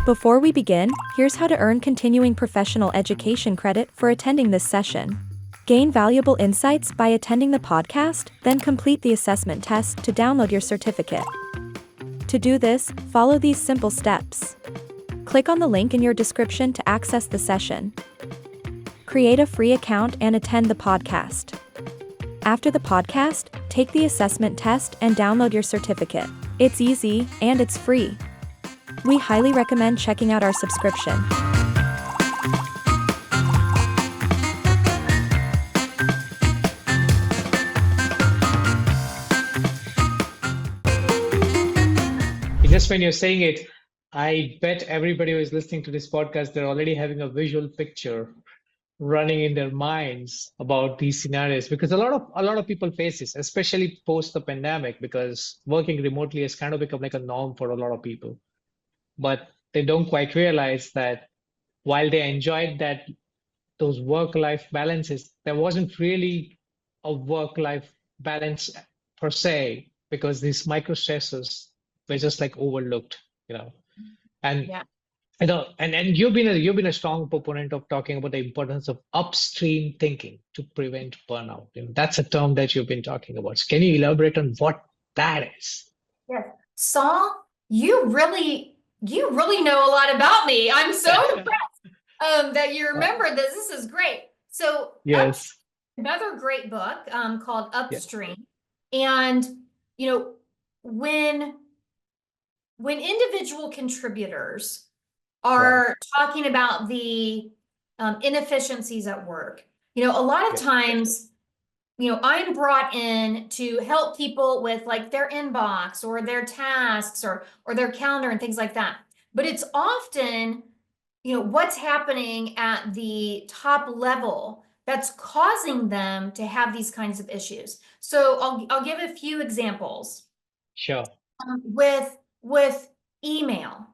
Before we begin, here's how to earn continuing professional education credit for attending this session. Gain valuable insights by attending the podcast, then complete the assessment test to download your certificate. To do this, follow these simple steps. Click on the link in your description to access the session. Create a free account and attend the podcast. After the podcast, take the assessment test and download your certificate. It's easy, and it's free. We highly recommend checking out our subscription. Just when you're saying it, I bet everybody who is listening to this podcast, they're already having a visual picture running in their minds about these scenarios, because a lot of people face this, especially post the pandemic, because working remotely has kind of become like a norm for a lot of people. But they don't quite realize that while they enjoyed those work-life balances, there wasn't really a work-life balance per se, because these micro stressors were just like overlooked, and Yeah. And you've been a strong proponent of talking about the importance of upstream thinking to prevent burnout. That's a term that you've been talking about. So can you elaborate on what that is? Yes. Saul, you really know a lot about me. I'm so impressed that you remember this. This is great. So Yes. Another great book called Upstream. Yeah. And when individual contributors are talking about the inefficiencies at work, a lot of times, I'm brought in to help people with like their inbox or their tasks or their calendar and things like that. But it's often, what's happening at the top level that's causing them to have these kinds of issues. So I'll give a few examples. Sure. With email.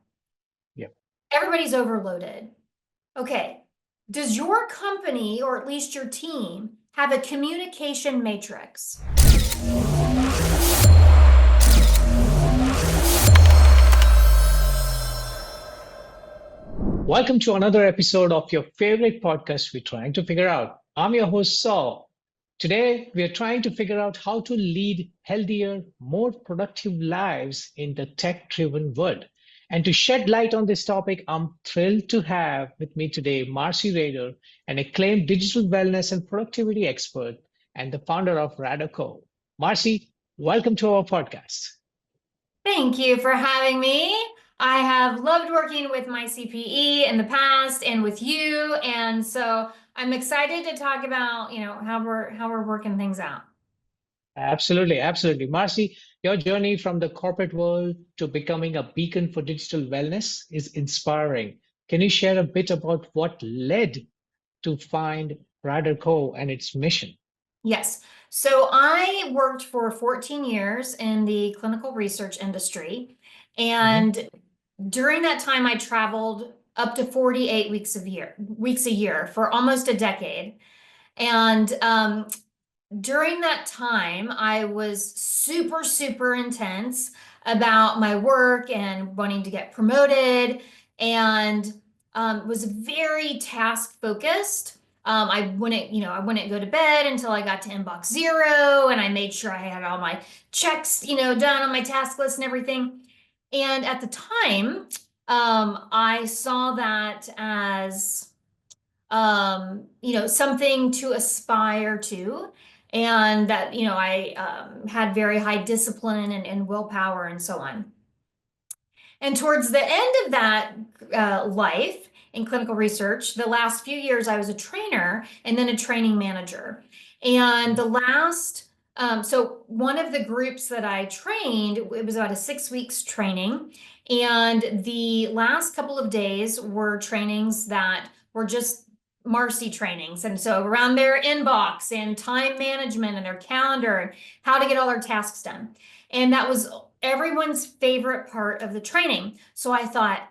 Yeah. Everybody's overloaded. Okay. Does your company, or at least your team, have a communication matrix? Welcome to another episode of your favorite podcast, We're Trying to Figure Out. I'm your host, Saul. Today, we are trying to figure out how to lead healthier, more productive lives in the tech-driven world. And to shed light on this topic, I'm thrilled to have with me today Marcey Rader, an acclaimed digital wellness and productivity expert and the founder of Rader Co. Marcey, welcome to our podcast. Thank you for having me. I have loved working with MYCPE in the past and with you, and so I'm excited to talk about, how we're working things out. Absolutely. Marcey, your journey from the corporate world to becoming a beacon for digital wellness is inspiring. Can you share a bit about what led to find Rader Co. and its mission? Yes. So I worked for 14 years in the clinical research industry, and during that time, I traveled up to 48 weeks a year for almost a decade. And during that time, I was super, super intense about my work and wanting to get promoted, and was very task focused. I wouldn't go to bed until I got to inbox 0, and I made sure I had all my checks, done on my task list and everything. And at the time, I saw that as, something to aspire to, and that, I had very high discipline and willpower and so on. And towards the end of that life in clinical research, the last few years, I was a trainer and then a training manager. And the last so one of the groups that I trained, it was about a 6 weeks training. And the last couple of days were trainings that were just Marcey trainings. And so around their inbox and time management and their calendar and how to get all their tasks done. And that was everyone's favorite part of the training. So I thought,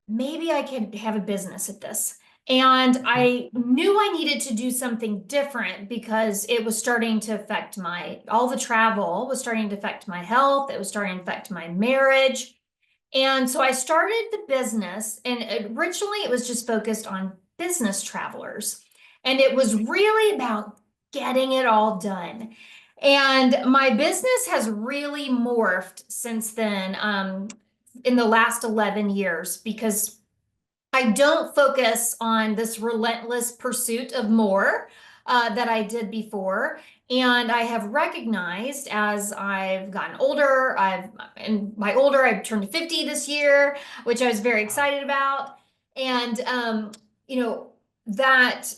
maybe I could have a business at this. And I knew I needed to do something different because it was starting to affect all the travel was starting to affect my health. It was starting to affect my marriage. And so I started the business, and originally it was just focused on business travelers. And it was really about getting it all done. And my business has really morphed since then, in the last 11 years, because I don't focus on this relentless pursuit of more that I did before. And I have recognized as I've gotten older, I've turned 50 this year, which I was very excited about. And, you know, that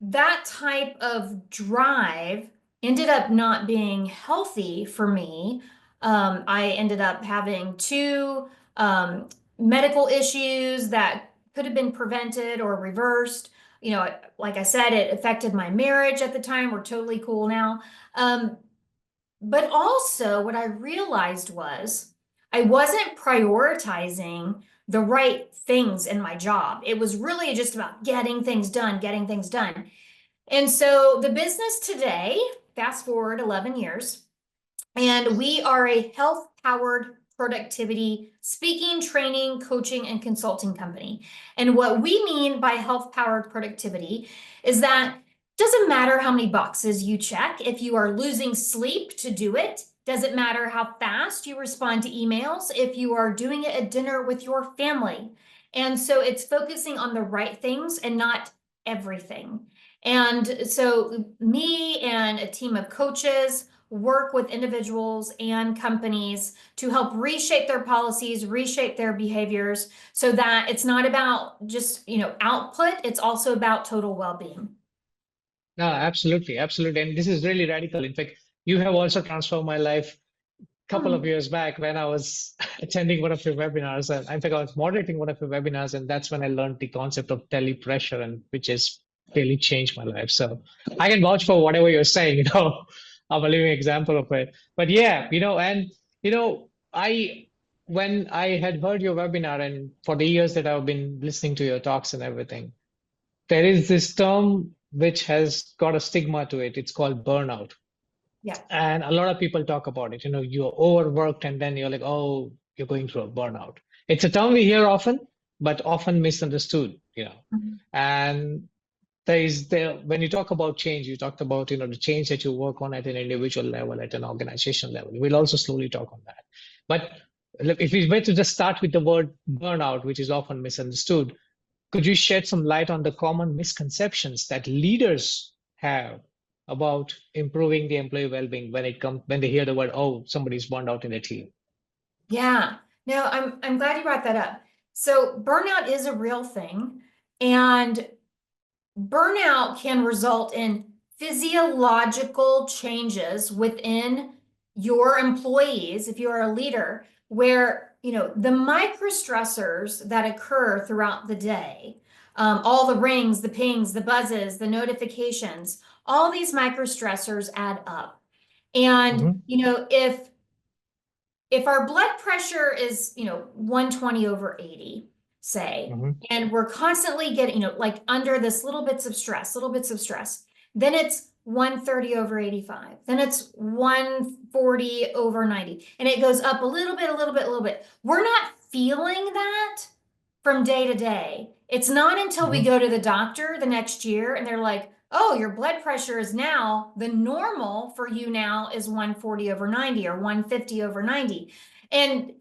that type of drive ended up not being healthy for me. I ended up having two medical issues that could have been prevented or reversed. You know, like I said, it affected my marriage at the time. We're totally cool now. But also, what I realized was I wasn't prioritizing the right things in my job. It was really just about getting things done, getting things done. And so the business today, fast forward 11 years, and we are a health-powered productivity speaking, training, coaching, and consulting company. And what we mean by health-powered productivity is that it doesn't matter how many boxes you check. If you are losing sleep to do it, doesn't matter how fast you respond to emails, if you are doing it at dinner with your family. And so it's focusing on the right things and not everything. And so me and a team of coaches work with individuals and companies to help reshape their policies, reshape their behaviors, so that it's not about just, output, it's also about total well-being. No, absolutely, absolutely. And this is really radical. In fact, you have also transformed my life a couple of years back when I was attending one of your webinars. And in fact, I was moderating one of your webinars, and that's when I learned the concept of telepressure, and which has really changed my life. So I can vouch for whatever you're saying, I'm a living example of it. But yeah, when I had heard your webinar and for the years that I've been listening to your talks and everything, there is this term which has got a stigma to it. It's called burnout. Yeah. And a lot of people talk about it. You're overworked and then you're like, oh, you're going through a burnout. It's a term we hear often, but often misunderstood, And when you talk about change, you talked about, the change that you work on at an individual level, at an organization level. We'll also slowly talk on that. But if we were to just start with the word burnout, which is often misunderstood, could you shed some light on the common misconceptions that leaders have about improving the employee well-being when they hear the word, oh, somebody's burned out in a team? Yeah, no, I'm glad you brought that up. So burnout is a real thing, and burnout can result in physiological changes within your employees if you are a leader, where the microstressors that occur throughout the day, all the rings, the pings, the buzzes, the notifications, all these microstressors add up. And if our blood pressure is 120/80, say, and we're constantly getting like under this little bits of stress, then it's 130/85, then it's 140/90, and it goes up a little bit. We're not feeling that from day to day. It's not until we go to the doctor the next year and they're like, oh, your blood pressure is now, the normal for you now is 140/90 or 150/90. And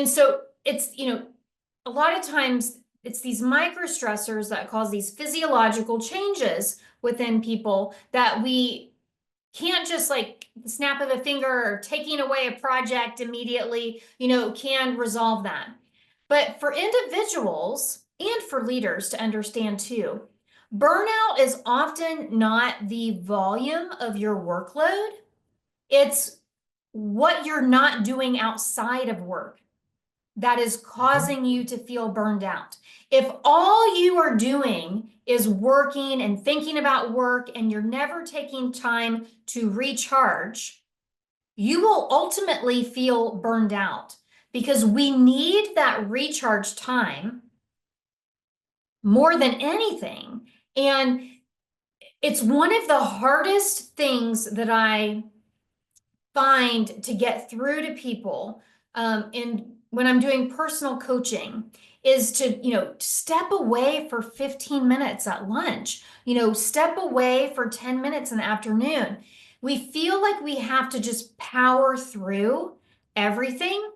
so it's, a lot of times it's these microstressors that cause these physiological changes within people that we can't just like the snap of a finger or taking away a project immediately, can resolve that. But for individuals and for leaders to understand too, burnout is often not the volume of your workload. It's what you're not doing outside of work that is causing you to feel burned out. If all you are doing is working and thinking about work and you're never taking time to recharge, you will ultimately feel burned out, because we need that recharge time more than anything. And it's one of the hardest things that I find to get through to people in when I'm doing personal coaching is to, step away for 15 minutes at lunch, step away for 10 minutes in the afternoon. We feel like we have to just power through everything,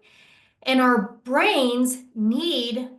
and our brains need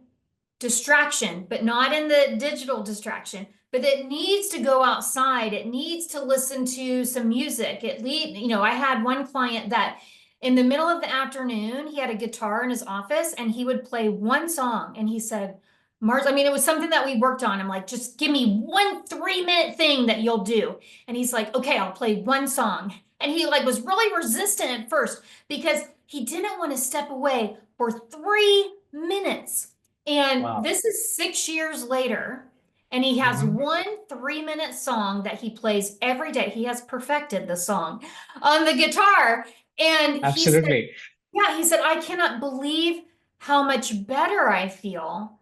distraction, but not in the digital distraction, but it needs to go outside. It needs to listen to some music. I had one client that in the middle of the afternoon, he had a guitar in his office and he would play one song. And he said, it was something that we worked on. I'm like, just give me one 3-minute thing that you'll do. And he's like, okay, I'll play one song. And he was really resistant at first because he didn't want to step away for 3 minutes. And Wow. this is 6 years later, and he has one 3-minute song that he plays every day. He has perfected the song on the guitar. And Absolutely. he said, I cannot believe how much better I feel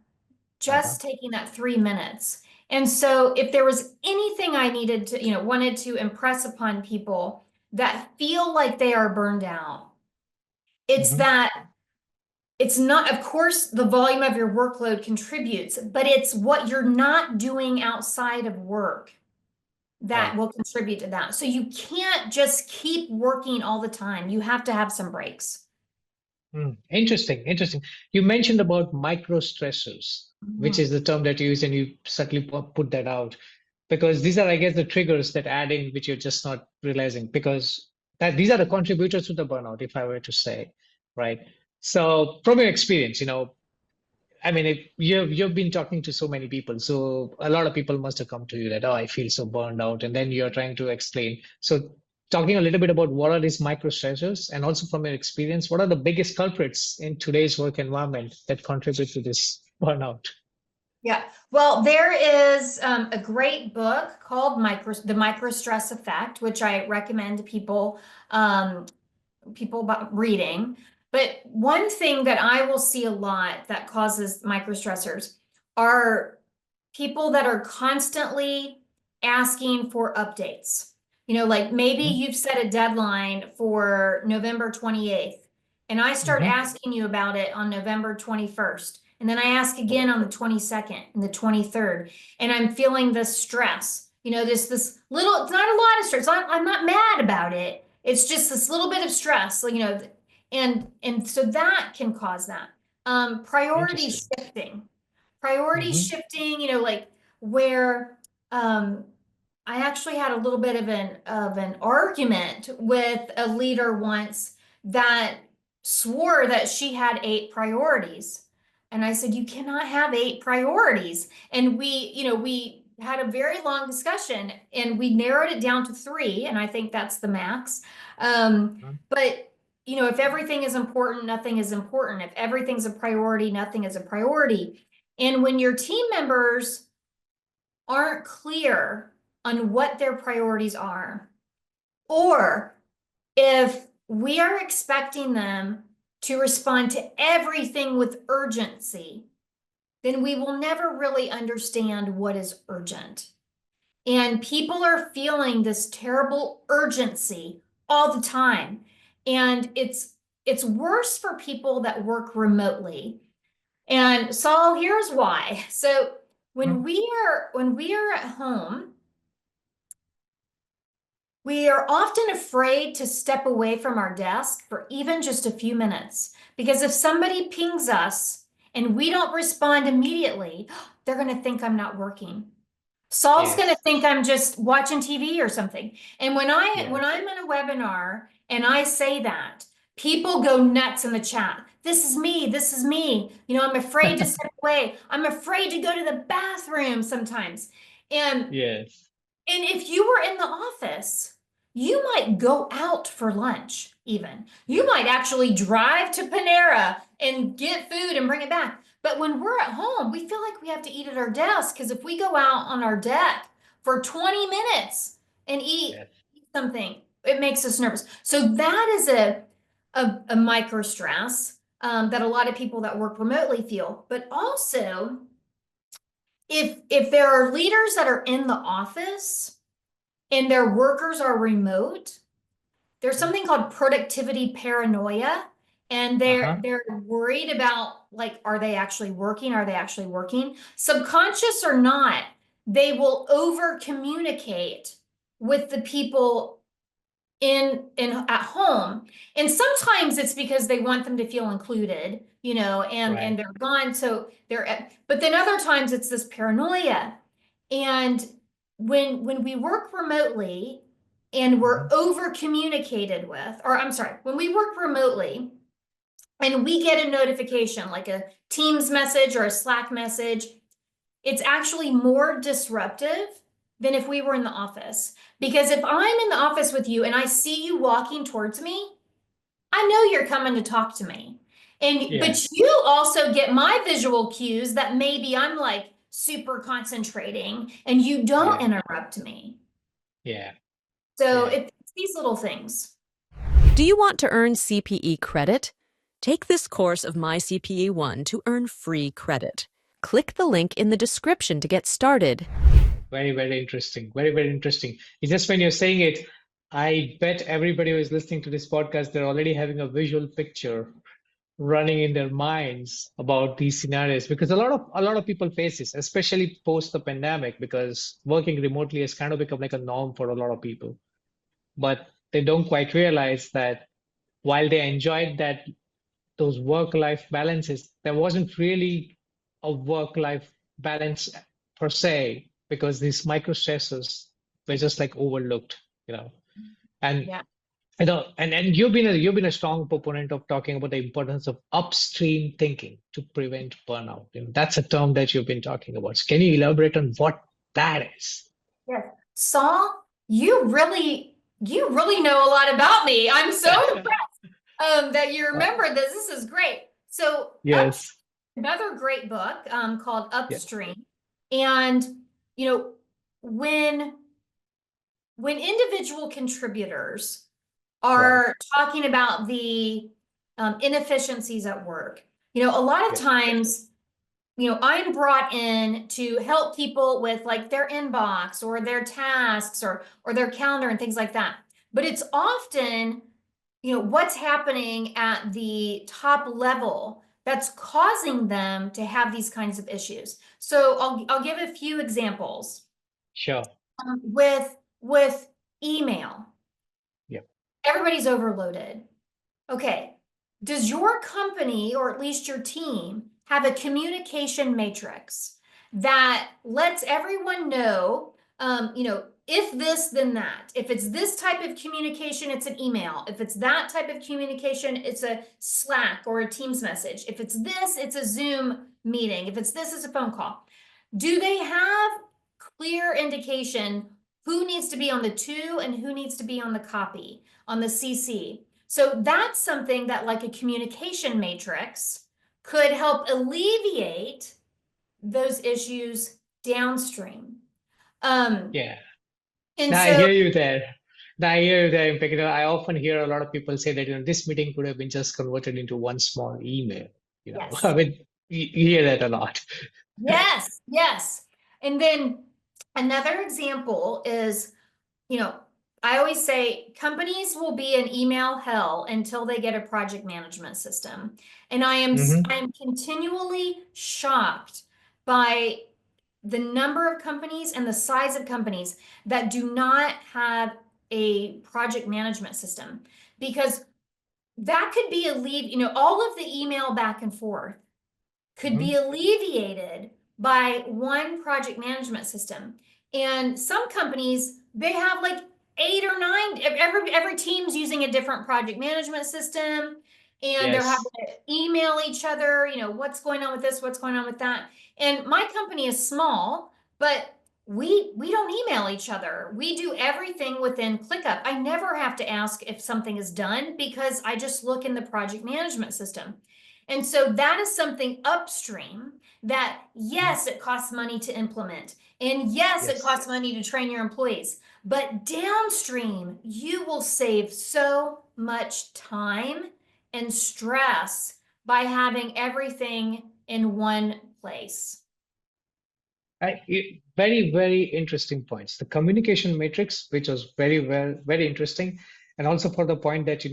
just taking that 3 minutes. And so if there was anything I needed to, wanted to impress upon people that feel like they are burned out, it's that it's not, of course, the volume of your workload contributes, but it's what you're not doing outside of work that will contribute to that. So you can't just keep working all the time. You have to have some breaks. Interesting. You mentioned about micro stressors, which is the term that you use, and you certainly put that out, because these are, I guess, the triggers that add in, which you're just not realizing, because these are the contributors to the burnout, if I were to say, right? So from your experience, I mean, if you've been talking to so many people, so a lot of people must have come to you that, oh, I feel so burned out, and then you're trying to explain. So talking a little bit about what are these micro stressors, and also from your experience, what are the biggest culprits in today's work environment that contribute to this burnout? Yeah, well, there is a great book called The Micro Stress Effect, which I recommend people reading. But one thing that I will see a lot that causes micro stressors are people that are constantly asking for updates. Like maybe you've set a deadline for November 28th, and I start asking you about it on November 21st. And then I ask again on the 22nd and the 23rd, and I'm feeling this stress. This little, it's not a lot of stress. I'm not mad about it. It's just this little bit of stress, and so that can cause that. Priority shifting, where I actually had a little bit of an argument with a leader once that swore that she had 8 priorities. And I said, you cannot have 8 priorities. And we had a very long discussion and we narrowed it down to 3. And I think that's the max. But if everything is important, nothing is important. If everything's a priority, nothing is a priority. And when your team members aren't clear on what their priorities are, or if we are expecting them to respond to everything with urgency, then we will never really understand what is urgent. And people are feeling this terrible urgency all the time. And it's worse for people that work remotely. And Saul, here's why. So when we are at home, we are often afraid to step away from our desk for even just a few minutes, because if somebody pings us and we don't respond immediately, they're going to think I'm not working. Saul's going to think I'm just watching TV or something. And when I'm in a webinar and I say that, people go nuts in the chat. This is me. This is me. I'm afraid to step away. I'm afraid to go to the bathroom sometimes. And if you were in the office, you might go out for lunch even. You might actually drive to Panera and get food and bring it back. But when we're at home, we feel like we have to eat at our desk, because if we go out on our deck for 20 minutes and eat something, it makes us nervous. So that is a micro stress that a lot of people that work remotely feel. But also, if there are leaders that are in the office and their workers are remote, there's something called productivity paranoia. and Uh-huh. they're worried about, like, are they actually working? Are they actually working? Subconscious or not, they will over communicate with the people in at home. And sometimes it's because they want them to feel included, and Right. they're gone. So but then other times it's this paranoia. And when we work remotely and we're Mhm. over communicated with, or I'm sorry, when we work remotely and we get a notification like a Teams message or a Slack message, it's actually more disruptive than if we were in the office. Because if I'm in the office with you and I see you walking towards me, I know you're coming to talk to me. Yeah. But you also get my visual cues that maybe I'm like super concentrating and you don't Yeah. interrupt me. Yeah. So Yeah. it's these little things. Do you want to earn CPE credit? Take this course of MyCPE 1 to earn free credit. Click the link in the description to get started. Very, very interesting. Very, very interesting. It's just when you're saying it, I bet everybody who is listening to this podcast, they're already having a visual picture running in their minds about these scenarios because a lot of people face this, especially post the pandemic, because working remotely has kind of become like a norm for a lot of people. But they don't quite realize that while they enjoyed those work-life balances, there wasn't really a work-life balance per se because these micro stressors were just like overlooked, you know. And Yeah. and you've been a strong proponent of talking about the importance of upstream thinking to prevent burnout. That's a term that you've been talking about. So can you elaborate on what that is? Yes. Saul, you really know a lot about me. I'm so impressed that you Uh, remember this. This is great. So yes. another great book called Yeah. Upstream. And you know, when when individual contributors Right. are talking about the inefficiencies at work, a lot of Yeah. times, I'm brought in to help people with like their inbox or their tasks or their calendar and things like that. But it's often, what's happening at the top level that's causing them to have these kinds of issues. So I'll give a few examples. Sure. With email, Yeah. everybody's overloaded. Okay. Does your company or at least your team have a communication matrix that lets everyone know, if this, then that? If it's this type of communication, it's an email. If it's that type of communication, it's a Slack or a Teams message. If it's this, it's a Zoom meeting. If it's this, it's a phone call. Do they have clear indication who needs to be on the to and who needs to be on the copy, on the CC? So that's something that, like a communication matrix, could help alleviate those issues downstream. Yeah. And Now I so, hear you there. Now I hear you there. In fact, I often hear a lot of people say that this meeting could have been just converted into one small email. I yes, mean, you hear that a lot. yes, yes. And then another example is, you know, I always say companies will be in email hell until they get a project management system. And I Hmm. am continually shocked by the number of companies and the size of companies that do not have a project management system, because that could be all of the email back and forth could be Hmm. alleviated by one project management system. And some companies, they have like 8 or 9, every team's using a different project management system, and they're having Yes. to email each other, what's going on with this, what's going on with that. And my company is small, but we don't email each other. We do everything within ClickUp. I never have to ask if something is done because I just look in the project management system. And so that is something upstream that, Mhm. yes, it costs money to implement. And yes, it Yes. costs money to train your employees. But downstream, you will save so much time and stress by having everything in one place. Very, very interesting points. The communication matrix, which was very well, very interesting, and also for the point that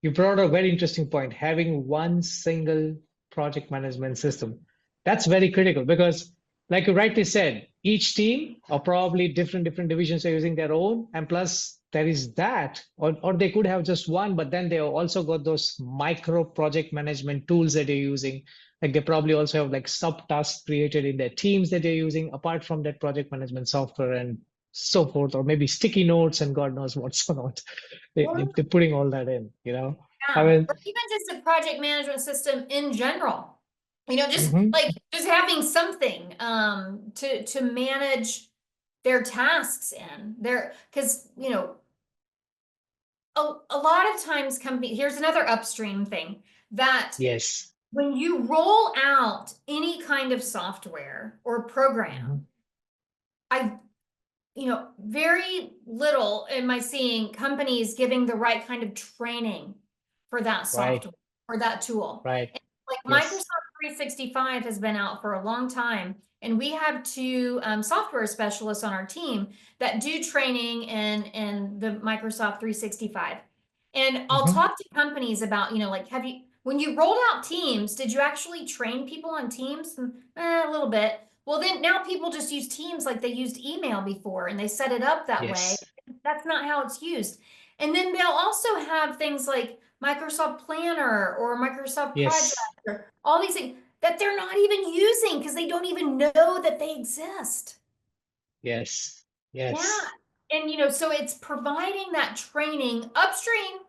You brought a very interesting point, having one single project management system. That's very critical because, like you rightly said, each team or probably different divisions are using their own, and plus there is that, or they could have just one, but then they also got those micro project management tools that they're using. Like they probably also have like subtasks created in their teams that they're using apart from that project management software and so forth, or maybe sticky notes and God knows what's not. They're putting all that in, you know. I Yeah, mean, or even just a project management system in general. Just mhm, like just having something to manage their tasks in there, because a lot of times company, here's another upstream thing that yes. when you roll out any kind of software or program, Mhm, I very little am I seeing companies giving the right kind of training for that right, software or that tool. right. Like Yes. Microsoft 365 has been out for a long time, and we have two software specialists on our team that do training in the Microsoft 365. And I'll Hmm. talk to companies about, like, when you rolled out Teams, did you actually train people on Teams? A little bit. Well, then now people just use Teams like they used email before, and they set it up that way. Yes. That's not how it's used. And then they'll also have things like Microsoft Planner or Microsoft Project Yes. or all these things that they're not even using because they don't even know that they exist. Yes. Yeah. Yes. And so it's providing that training upstream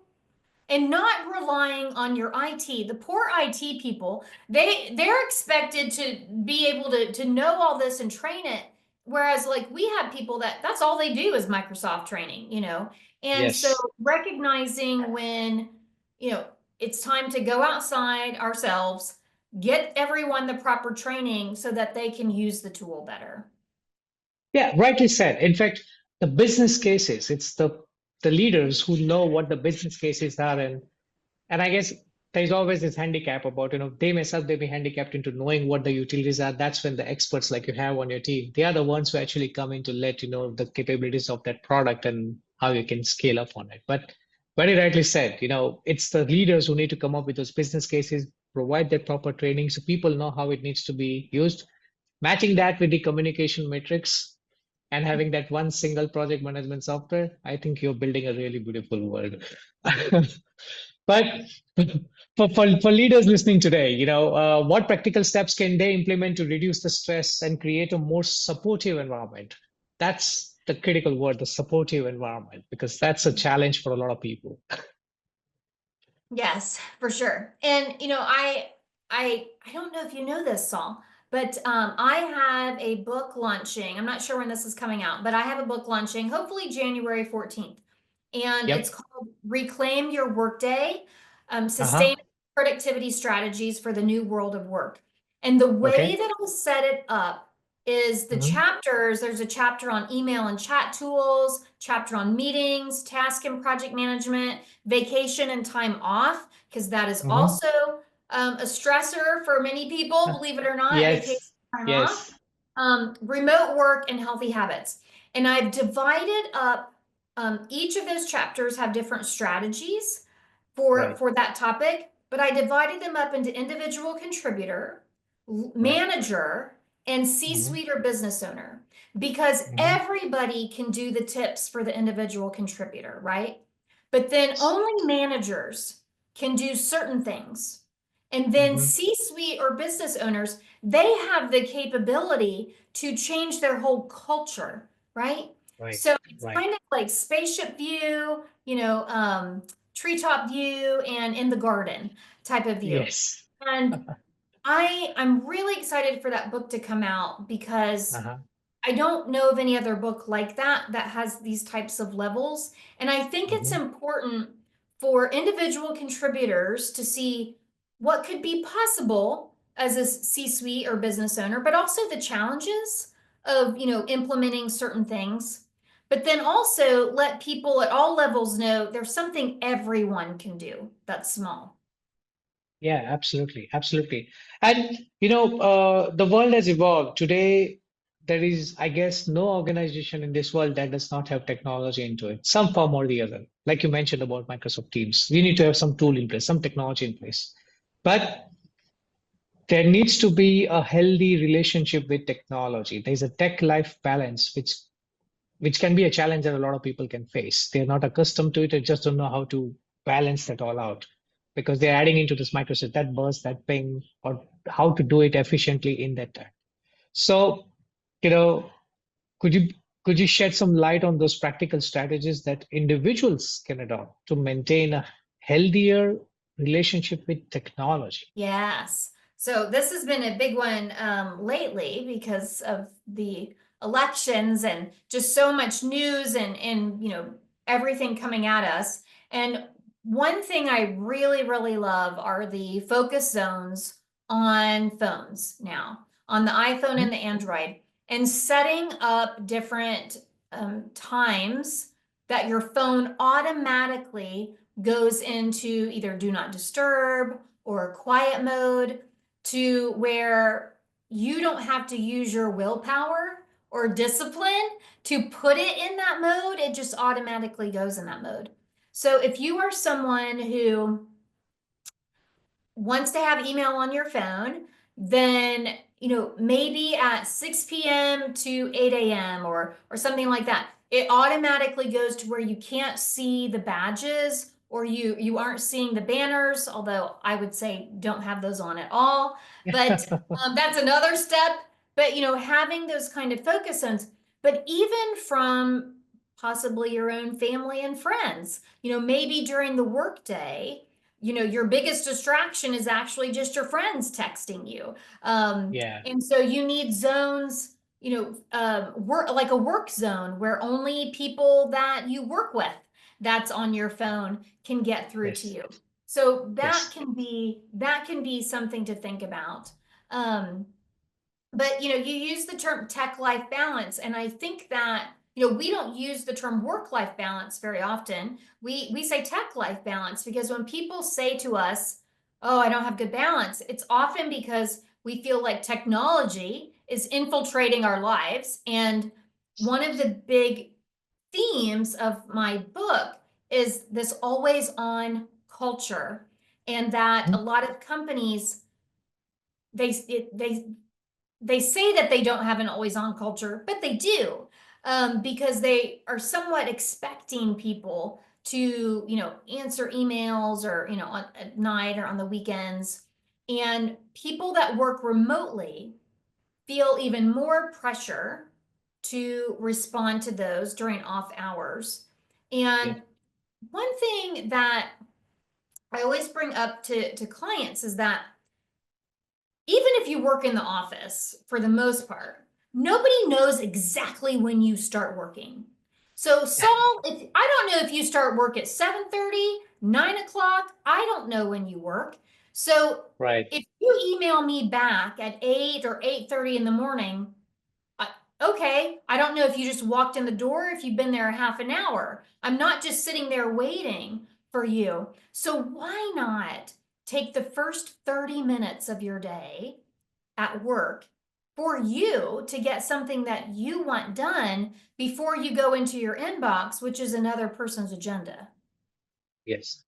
and not relying on your IT. The poor IT people, they're expected to be able to know all this and train it. Whereas like we have people that's all they do is Microsoft training. And so Yes. recognizing when, you know, it's time to go outside ourselves, get everyone the proper training so that they can use the tool better. Yeah, rightly said. In fact, the business cases, it's the leaders who know what the business cases are, and I guess there's always this handicap about, they may be handicapped into knowing what the utilities are. That's when the experts like you have on your team, they are the ones who actually come in to let you know the capabilities of that product and how you can scale up on it. But very rightly said, it's the leaders who need to come up with those business cases, provide that proper training so people know how it needs to be used, matching that with the communication matrix and having that one single project management software. I think you're building a really beautiful world. But for leaders listening today, what practical steps can they implement to reduce the stress and create a more supportive environment? That's the critical word, the supportive environment, because that's a challenge for a lot of people. Yes, for sure. And I don't know if you know this, Saul, but I have a book launching. I'm not sure when this is coming out, but I have a book launching, hopefully January 14th. And it's Yep. called Reclaim Your Workday, Uh-huh. Sustainable Productivity Strategies for the New World of Work. And the way Okay. that I'll set it up is the Hmm. chapters. There's a chapter on email and chat tools, chapter on meetings, task and project management, vacation and time off, because that is Hmm. also a stressor for many people, believe it or not, vacation, Yes. time off, Yes. remote work and healthy habits. And I've divided up, each of those chapters have different strategies for Right. that topic, but I divided them up into individual contributor, Right. manager, and Hmm. C-suite or business owner, because Hmm. everybody can do the tips for the individual contributor, right? But then only managers can do certain things. And then Hmm. C-suite or business owners, they have the capability to change their whole culture, right? Right. So it's Right. kind of like spaceship view, treetop view, and in the garden type of view. Yes. And I'm really excited for that book to come out because Uh-huh. I don't know of any other book like that has these types of levels. And I think it's Hmm. important for individual contributors to see what could be possible as a C-suite or business owner, but also the challenges of, implementing certain things. But then also let people at all levels know there's something everyone can do that's small. Yeah, absolutely, absolutely. And the world has evolved. Today, there is, I guess, no organization in this world that does not have technology into it, some form or the other. Like you mentioned about Microsoft Teams, we need to have some tool in place, some technology in place. But there needs to be a healthy relationship with technology. There's a tech life balance, which can be a challenge that a lot of people can face. They're not accustomed to it. They just don't know how to balance that all out because they're adding into this Microsoft that burst, that ping, or how to do it efficiently in that time. So, you know, could you could you shed some light on those practical strategies that individuals can adopt to maintain a healthier relationship with technology? Yes. So this has been a big one lately because of the elections and just so much news and everything coming at us. And one thing I really, really love are the focus zones on phones now, on the iPhone and the Android, and setting up different times that your phone automatically goes into either do not disturb or quiet mode, to where you don't have to use your willpower or discipline to put it in that mode. It just automatically goes in that mode. So if you are someone who wants to have email on your phone, then maybe at 6 p.m. to 8 a.m. or something like that, it automatically goes to where you can't see the badges or you aren't seeing the banners, although I would say don't have those on at all. But that's another step. But having those kind of focus zones, but even from possibly your own family and friends, maybe during the workday, your biggest distraction is actually just your friends texting you. Yeah. And so you need zones, work, like a work zone where only people that you work with that's on your phone can get through to Yes. you. So that Yes. can be something to think about. But you use the term tech life balance, and I think that we don't use the term work life balance very often. We say tech life balance because when people say to us, "Oh, I don't have good balance," it's often because we feel like technology is infiltrating our lives. And one of the big themes of my book is this always on culture, and that a lot of companies they say that they don't have an always on culture, but they do, because they are somewhat expecting people to, answer emails or, at night or on the weekends. And people that work remotely feel even more pressure to respond to those during off hours. And Yeah. one thing that I always bring up to clients is that even if you work in the office, for the most part, nobody knows exactly when you start working. So Saul, if I don't know if you start work at 7:30, 9 o'clock, I don't know when you work. So Right. if you email me back at 8 or 8:30 in the morning, okay, I don't know if you just walked in the door, if you've been there a half an hour. I'm not just sitting there waiting for you. So why not take the first 30 minutes of your day at work for you to get something that you want done before you go into your inbox, which is another person's agenda? Yes.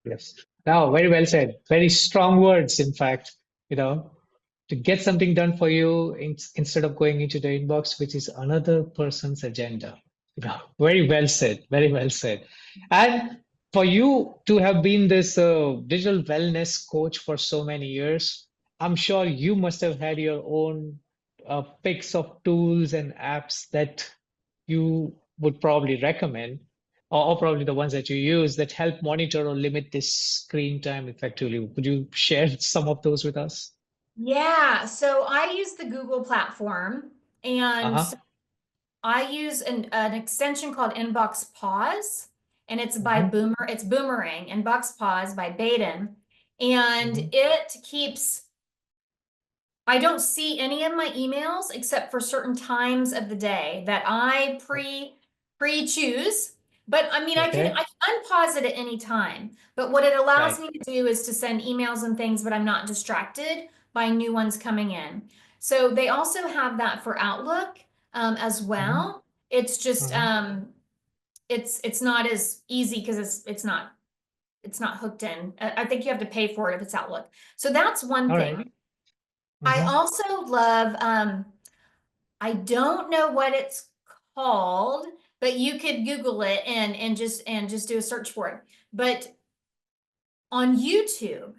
Yes. Now, very well said. Very strong words, in fact, to get something done for you instead of going into the inbox, which is another person's agenda. Very well said. Very well said. And for you to have been this digital wellness coach for so many years, I'm sure you must have had your own picks of tools and apps that you would probably recommend, or probably the ones that you use that help monitor or limit this screen time effectively. Could you share some of those with us? Yeah, so I use the Google platform, and Uh-huh. I use an extension called Inbox Pause, and it's by Hmm. It's Boomerang, Inbox Pause by Baden. And Hmm. it keeps, I don't see any of my emails except for certain times of the day that I pre-choose. But I mean, Okay. I can unpause it at any time. But what it allows Right. me to do is to send emails and things, but I'm not distracted by new ones coming in. So they also have that for Outlook as well. It's just it's not as easy because it's not hooked in. I think you have to pay for it if it's Outlook. So that's one All thing. right. I also love I don't know what it's called, but you could Google it and just do a search for it. But on YouTube,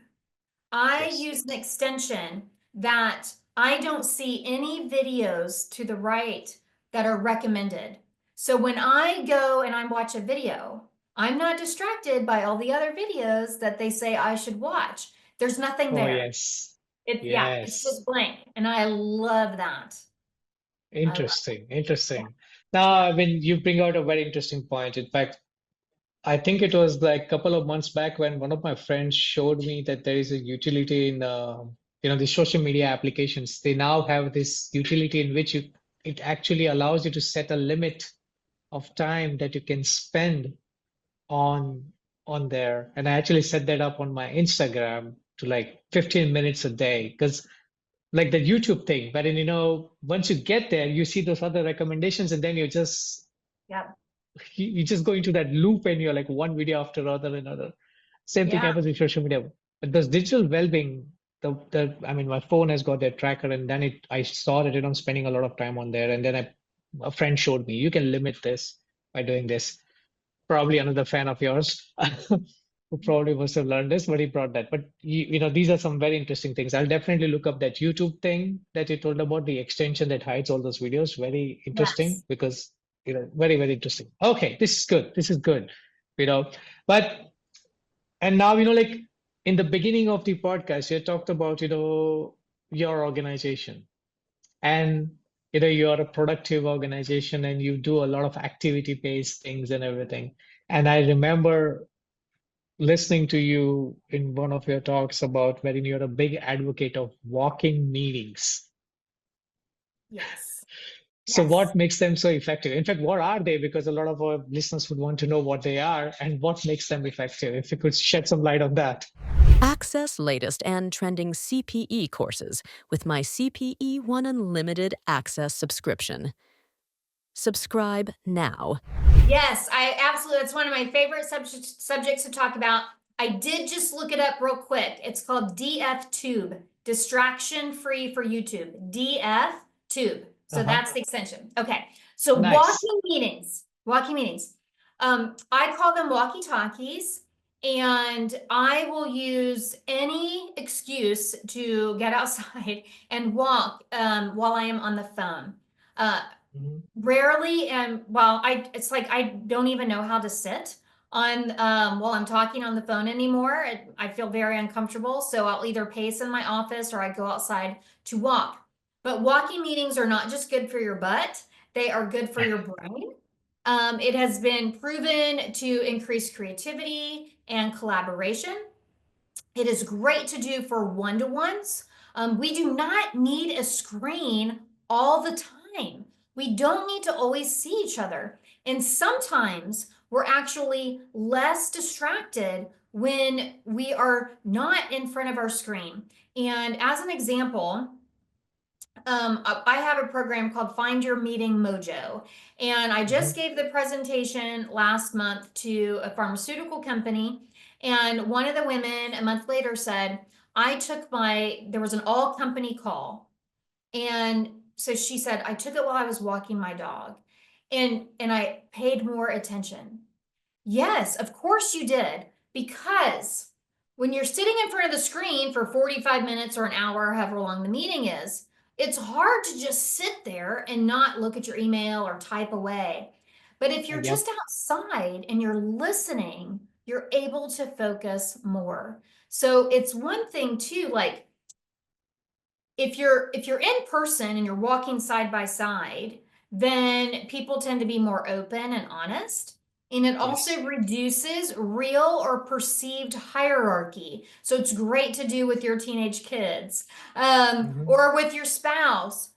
I Yes. use an extension that I don't see any videos to the right that are recommended. So when I go and I watch a video, I'm not distracted by all the other videos that they say I should watch. There's nothing Oh, there. yes. It's Yes. just blank. And I love that. I love Interesting. it. Interesting. Now, I mean, you bring out a very interesting point. In fact, I think it was like a couple of months back when one of my friends showed me that there is a utility in, the social media applications. They now have this utility in which it actually allows you to set a limit of time that you can spend on on there. And I actually set that up on my Instagram to like 15 minutes a day because like the YouTube thing, but then once you get there, you see those other recommendations, and then Yep. you just go into that loop, and you're like one video after another. Same thing Yeah. happens with social media. But this digital well-being, I mean, my phone has got that tracker, and then I saw that I'm spending a lot of time on there, and then a friend showed me you can limit this by doing this. Probably another fan of yours who probably must have learned this, but he brought that. But these are some very interesting things. I'll definitely look up that YouTube thing that you told about, the extension that hides all those videos. Very interesting Yes. because very, very interesting. Okay, this is good. This is good. You know, but and now like in the beginning of the podcast, you talked about your organization, and you're a productive organization and you do a lot of activity based things and everything. And I remember listening to you in one of your talks about wherein you're a big advocate of walking meetings. Yes. So Yes. what makes them so effective? In fact, what are they? Because a lot of our listeners would want to know what they are and what makes them effective. If you could shed some light on that. Access latest and trending CPE courses with my CPE One Unlimited Access subscription. Subscribe now. Yes, I absolutely. It's one of my favorite subjects to talk about. I did just look it up real quick. It's called DF Tube, Distraction Free for YouTube. DF Tube. So Uh-huh. that's the extension. Okay. So Nice. walking meetings. Walking meetings. I call them walkie-talkies, and I will use any excuse to get outside and walk while I am on the phone. Mhm. Rarely, and well, it's like I don't even know how to sit on while I'm talking on the phone anymore. I feel very uncomfortable, so I'll either pace in my office or I go outside to walk. But walking meetings are not just good for your butt, they are good for your brain. It has been proven to increase creativity and collaboration. It is great to do for one-to-ones. We do not need a screen all the time. We don't need to always see each other. And sometimes we're actually less distracted when we are not in front of our screen. And as an example, I have a program called Find Your Meeting Mojo. And I just Mhm. gave the presentation last month to a pharmaceutical company. And one of the women a month later said, there was an all company call. And so she said, I took it while I was walking my dog, and I paid more attention. Yes, of course you did. Because when you're sitting in front of the screen for 45 minutes or an hour, however long the meeting is, it's hard to just sit there and not look at your email or type away. But if you're Yep. just outside and you're listening, you're able to focus more. So it's one thing too, like if you're in person and you're walking side by side, then people tend to be more open and honest. And it Yes. also reduces real or perceived hierarchy. So it's great to do with your teenage kids Mhm. or with your spouse,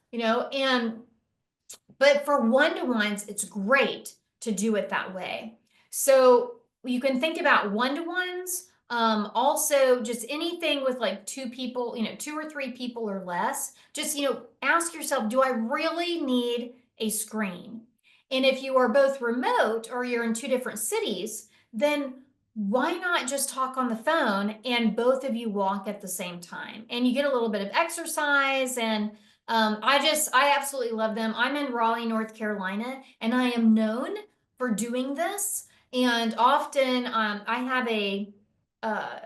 but for one-to-ones, it's great to do it that way. So you can think about one-to-ones Also, just anything with like two people, 2 or 3 people or less, just, ask yourself, do I really need a screen? And if you are both remote or you're in 2 different cities, then why not just talk on the phone and both of you walk at the same time? And you get a little bit of exercise. And I absolutely love them. I'm in Raleigh, North Carolina, and I am known for doing this. And often I have a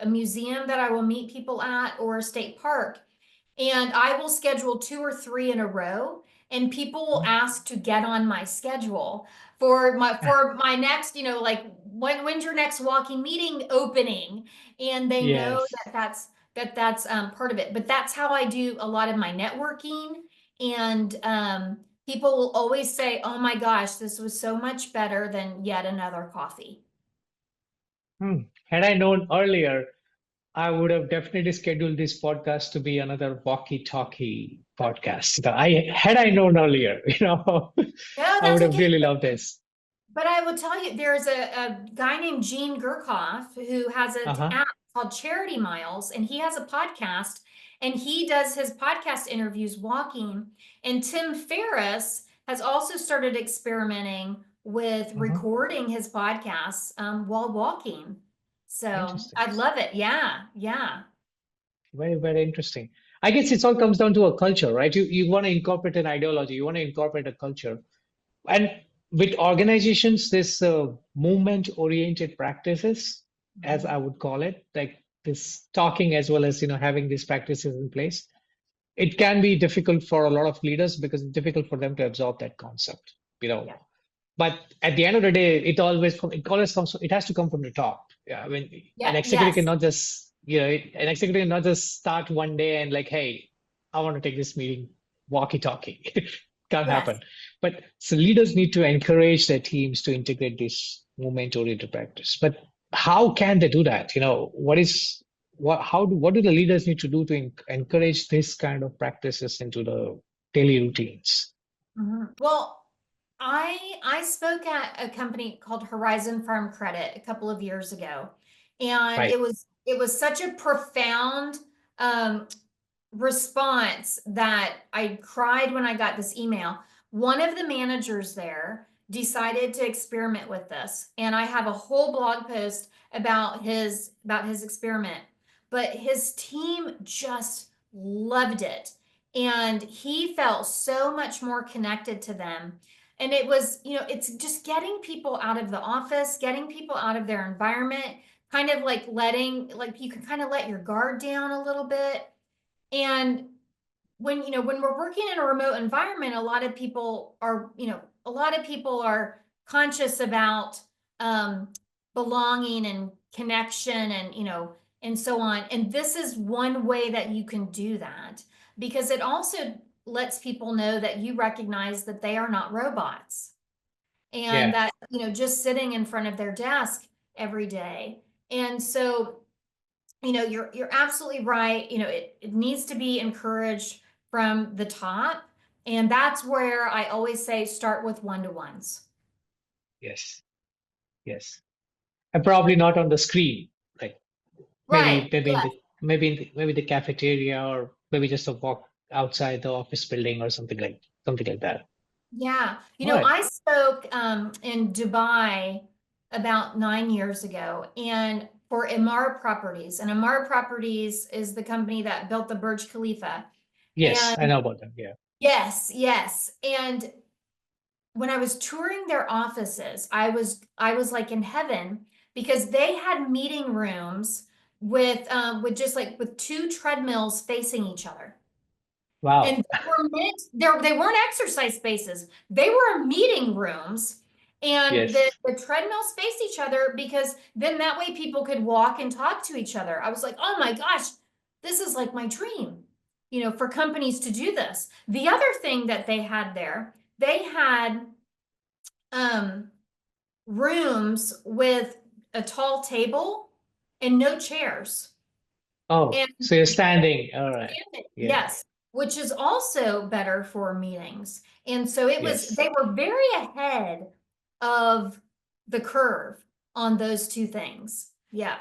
museum that I will meet people at, or a state park, and I will schedule 2 or 3 in a row, and people will ask to get on my schedule for my next, like, when's your next walking meeting opening? And they know Yes. that's part of it. But that's how I do a lot of my networking. And people will always say, oh my gosh, this was so much better than yet another coffee. Had I known earlier, I would have definitely scheduled this podcast to be another walkie-talkie podcast. Had I known earlier, No, I would that's have okay. really loved this. But I will tell you, there's a guy named Gene Gurkoff who has an Uh-huh. app called Charity Miles, and he has a podcast, and he does his podcast interviews walking. And Tim Ferriss has also started experimenting with Uh-huh. recording his podcasts while walking. So Interesting. I'd love it. Yeah, yeah. Very, very interesting. I guess it all comes down to a culture, right? You want to incorporate an ideology, you want to incorporate a culture. And with organizations, this movement-oriented practices, as I would call it, like this talking as well as having these practices in place, it can be difficult for a lot of leaders because it's difficult for them to absorb that concept. Yeah. But at the end of the day, it has to come from the top. Yeah, I mean, Yeah, an executive yes. cannot just, an executive cannot just start one day and like, hey, I want to take this meeting walkie-talkie. Can't Yes. happen. But so leaders need to encourage their teams to integrate this movement-oriented practice. But how can they do that? What do the leaders need to do to encourage this kind of practices into the daily routines? Well, I spoke at a company called Horizon Farm Credit a couple of years ago, and Right. it was such a profound um, response that I cried when I got this email. One of the managers there decided to experiment with this, and I have a whole blog post about his experiment. But his team just loved it, and he felt so much more connected to them. And it was, it's just getting people out of the office, getting people out of their environment, kind of like you can kind of let your guard down a little bit. And when we're working in a remote environment, a lot of people are conscious about belonging and connection, and and so on. And this is one way that you can do that, because it also lets people know that you recognize that they are not robots, and Yeah. that just sitting in front of their desk every day. And so you're absolutely right. It needs to be encouraged from the top. And that's where I always say start with one-to-ones. Yes. Yes. And probably not on the screen. Like Right. Yeah. maybe the cafeteria, or maybe just a walk outside the office building or something like that. Yeah. All right. I spoke in Dubai about 9 years ago, and for Emar Properties. And Emar Properties is the company that built the Burj Khalifa. Yes, And I know about them. Yeah. yes, yes. And when I was touring their offices, I was like in heaven, because they had meeting rooms with just like with 2 treadmills facing each other. Wow. And they weren't exercise spaces. They were meeting rooms, and Yes. the treadmills faced each other, because then that way people could walk and talk to each other. I was like, oh my gosh, this is like my dream, for companies to do this. The other thing that they had there, they had rooms with a tall table and no chairs. Oh, And so you're standing. All right. Yeah. yes, which is also better for meetings. And so Yes. they were very ahead of the curve on those two things. Yeah.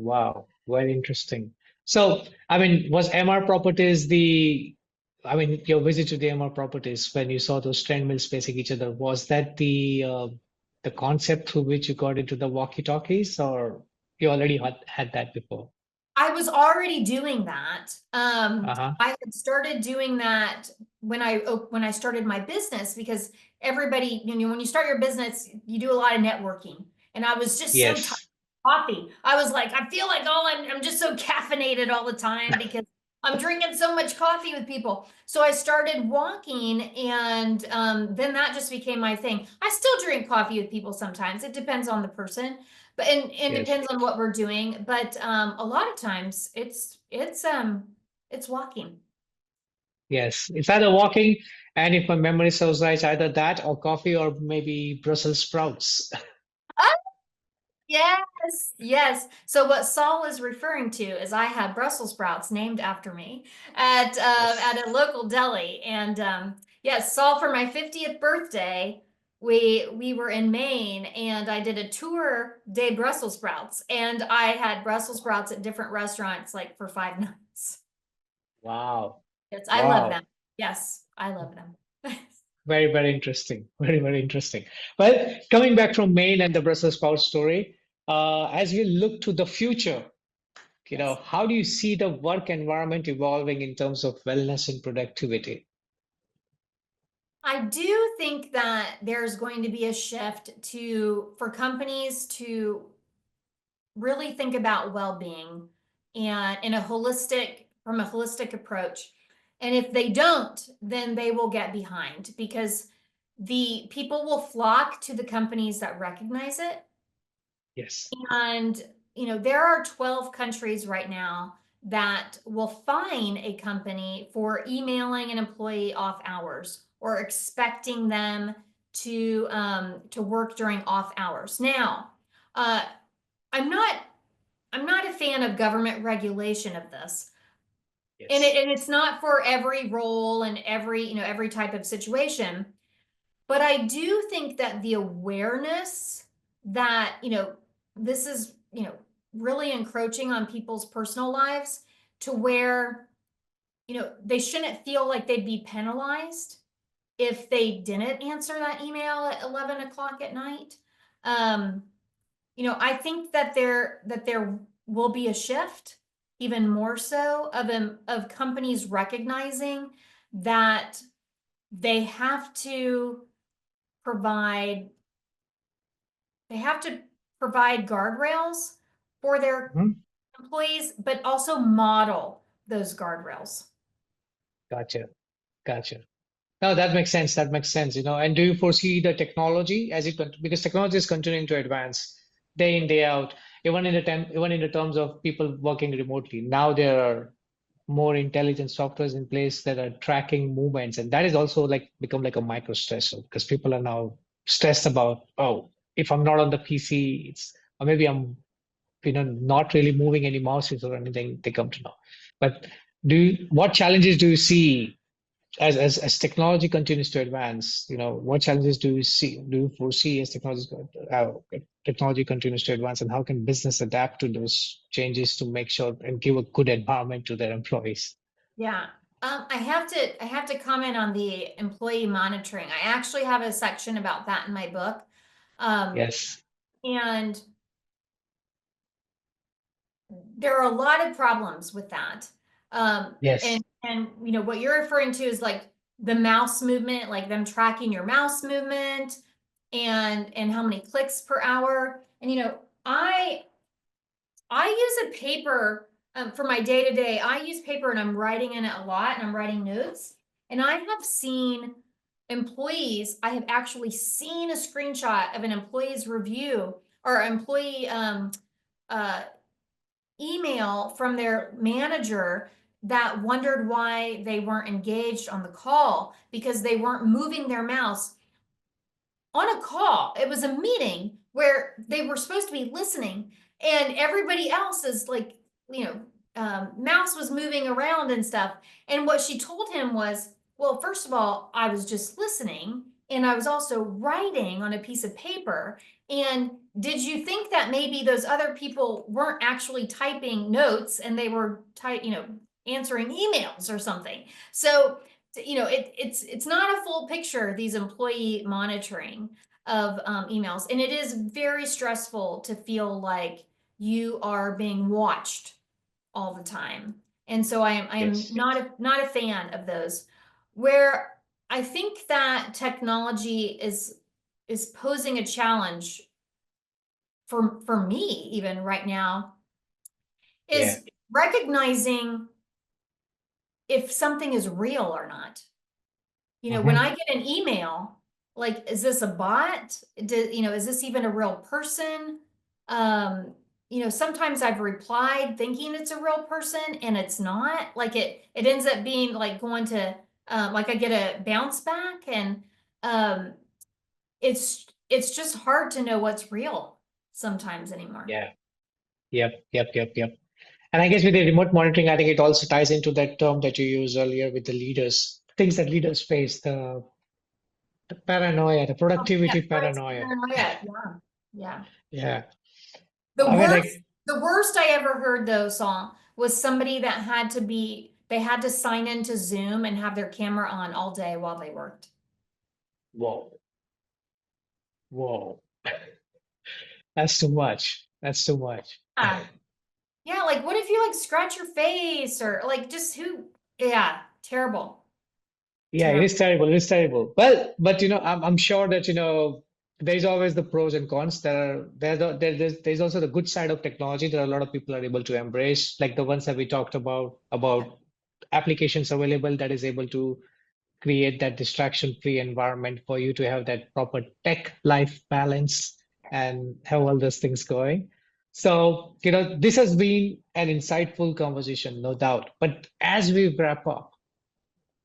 Wow, very interesting. So, I mean, was MR Properties your visit to the MR Properties when you saw those treadmills facing each other, was that the concept through which you got into the walkie-talkies, or you already had that before? I was already doing that. Uh-huh. I had started doing that when I started my business, because everybody, when you start your business, you do a lot of networking. And I was just so tired Yes. of coffee. I was like, I feel like I'm just so caffeinated all the time because I'm drinking so much coffee with people. So I started walking, and then that just became my thing. I still drink coffee with people sometimes. It depends on the person. But and Yes. depends on what we're doing. But a lot of times it's walking. Yes. It's either walking, and if my memory serves right, either that or coffee or maybe Brussels sprouts. Ah, yes, yes. So what Saul is referring to is I had Brussels sprouts named after me Yes. at a local deli, and yes, Saul, for my 50th birthday, we were in Maine, and I did a tour de Brussels sprouts, and I had Brussels sprouts at different restaurants like for 5 nights. Wow. Yes, I love them. Wow. Yes, I love them. Very, very interesting. Very, very interesting. Well, coming back from Maine and the Brussels sprout story, as we look to the future, Yes. how do you see the work environment evolving in terms of wellness and productivity? I do think that there's going to be a shift for companies to really think about well-being and from a holistic approach. And if they don't, then they will get behind, because the people will flock to the companies that recognize it. Yes. And, there are 12 countries right now that will fine a company for emailing an employee off hours or expecting them to work during off hours. Now, uh, I'm not I'm not a fan of government regulation of this. Yes. And it's not for every role and every type of situation. But I do think that the awareness that, this is, really encroaching on people's personal lives, to where, they shouldn't feel like they'd be penalized if they didn't answer that email at 11 o'clock at night. Um, I think that there will be a shift, even more so, of companies recognizing that they have to provide they have to provide guardrails for their Mhm. employees, but also model those guardrails. Gotcha. Gotcha. No, that makes sense. That makes sense. And do you foresee the technology because technology is continuing to advance day in, day out, even in the terms of people working remotely. Now there are more intelligent softwares in place that are tracking movements, and that is also like become like a micro stressor because people are now stressed about, oh, if I'm not on the PC, or maybe I'm not really moving any mouses or anything, they come to know. But what challenges do you see as technology continues to advance? What challenges do you foresee as technology continues to advance, and how can business adapt to those changes to make sure and give a good environment to their employees? Yeah. I have to comment on the employee monitoring. I actually have a section about that in my book. Um, Yes. and there are a lot of problems with that. Yes. And what you're referring to is like the mouse movement, like them tracking your mouse movement and how many clicks per hour. And I use a paper for my day to day. I use paper and I'm writing in it a lot, and I'm writing notes. And I have seen employees, I have actually seen a screenshot of an employee's review or employee uh, email from their manager that wondered why they weren't engaged on the call because they weren't moving their mouse on a call. It was a meeting where they were supposed to be listening, and everybody else is like, mouse was moving around and stuff. And what she told him was, well, first of all, I was just listening. and I was also writing on a piece of paper. And did you think that maybe those other people weren't actually typing notes and they were answering emails or something? So, it's not a full picture, these employee monitoring of emails. And it is very stressful to feel like you are being watched all the time. And so I am Yes. not a fan of those. Where I think that technology is posing a challenge for me even right now Yeah. is recognizing if something is real or not. When I get an email, like, is this a bot? Is this even a real person? Sometimes I've replied thinking it's a real person and it's not. Like it ends up being like going to like I get a bounce back, and um it's just hard to know what's real sometimes anymore. Yeah. Yep. And I guess with the remote monitoring, I think it also ties into that term that you used earlier with the leaders, things that leaders face, the paranoia, the Oh, yeah, productivity right. paranoia. Yeah. Yeah. Yeah. The I mean, worst, like, the worst I ever heard though, song was somebody that they had to sign into Zoom and have their camera on all day while they worked. whoa, whoa, that's too much. That's too much. Ah, yeah, like what if you like scratch your face or like yeah, terrible. Yeah, it is terrible. It is terrible. Well, but I'm sure that there's always the pros and cons. There's also the good side of technology that a lot of people are able to embrace, like the ones that we talked about applications available that is able to create that distraction-free environment for you to have that proper tech life balance and have all those things going. So, this has been an insightful conversation, no doubt. But as we wrap up,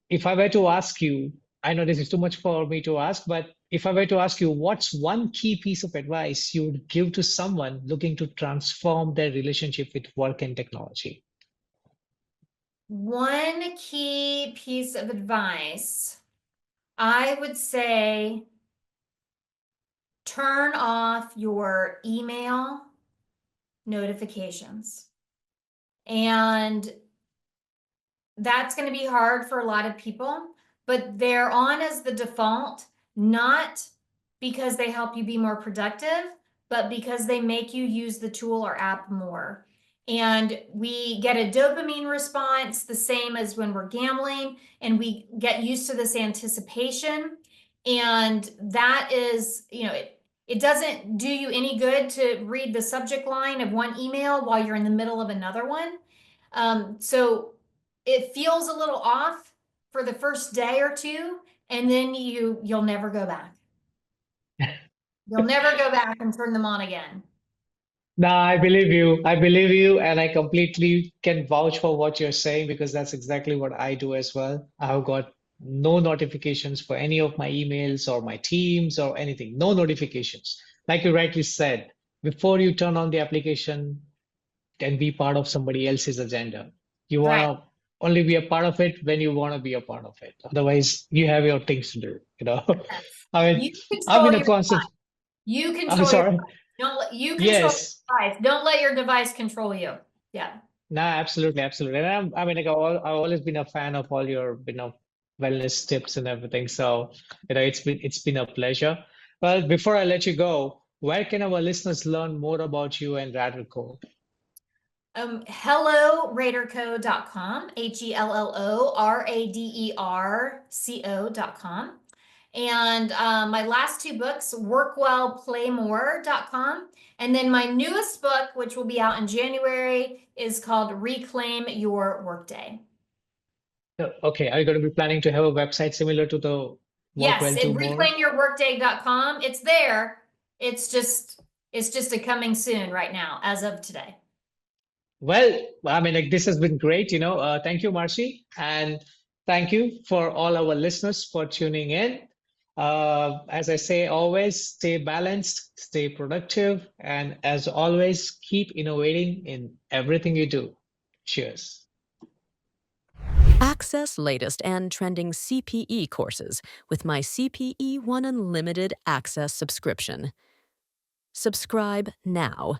if I were to ask you, I know this is too much for me to ask, but if I were to ask you, what's one key piece of advice you would give to someone looking to transform their relationship with work and technology? One key piece of advice, I would say turn off your email notifications. And that's going to be hard for a lot of people, but they're on as the default, not because they help you be more productive, but because they make you use the tool or app more. And we get a dopamine response the same as when we're gambling, and we get used to this anticipation. And that is, it doesn't do you any good to read the subject line of one email while you're in the middle of another one. So it feels a little off for the first day or two, and then you'll never go back. You'll never go back and turn them on again. No, I believe you. I believe you, and I completely can vouch for what you're saying because that's exactly what I do as well. I've got no notifications for any of my emails or my Teams or anything. No notifications. Like you rightly said, before you turn on the application and be part of somebody else's agenda, you want Right. to only be a part of it when you want to be a part of it. Otherwise, you have your things to do. Yes. I mean, You I'm control in a your constant, device. You I'm control your sorry. device. You control Yes. your device. Don't let your device control you. Yeah. No, absolutely. And I mean, like, I've always been a fan of all your, wellness tips and everything. So, it's been a pleasure. Well, before I let you go, where can our listeners learn more about you and Raderco? HelloRaderco.com, HelloRaderco.com. And my last two books, workwellplaymore.com. And then my newest book, which will be out in January, is called Reclaim Your Workday. Okay, are you going to be planning to have a website similar to the Work Well Yes, Do at More? reclaimyourworkday.com. It's there. It's just a coming soon right now, as of today. Well, I mean, like, this has been great. Thank you, Marcy, and thank you for all our listeners for tuning in. As I say, always stay balanced, stay productive, and as always, keep innovating in everything you do. Cheers. Access latest and trending CPE courses with my CPE One Unlimited Access subscription. Subscribe now.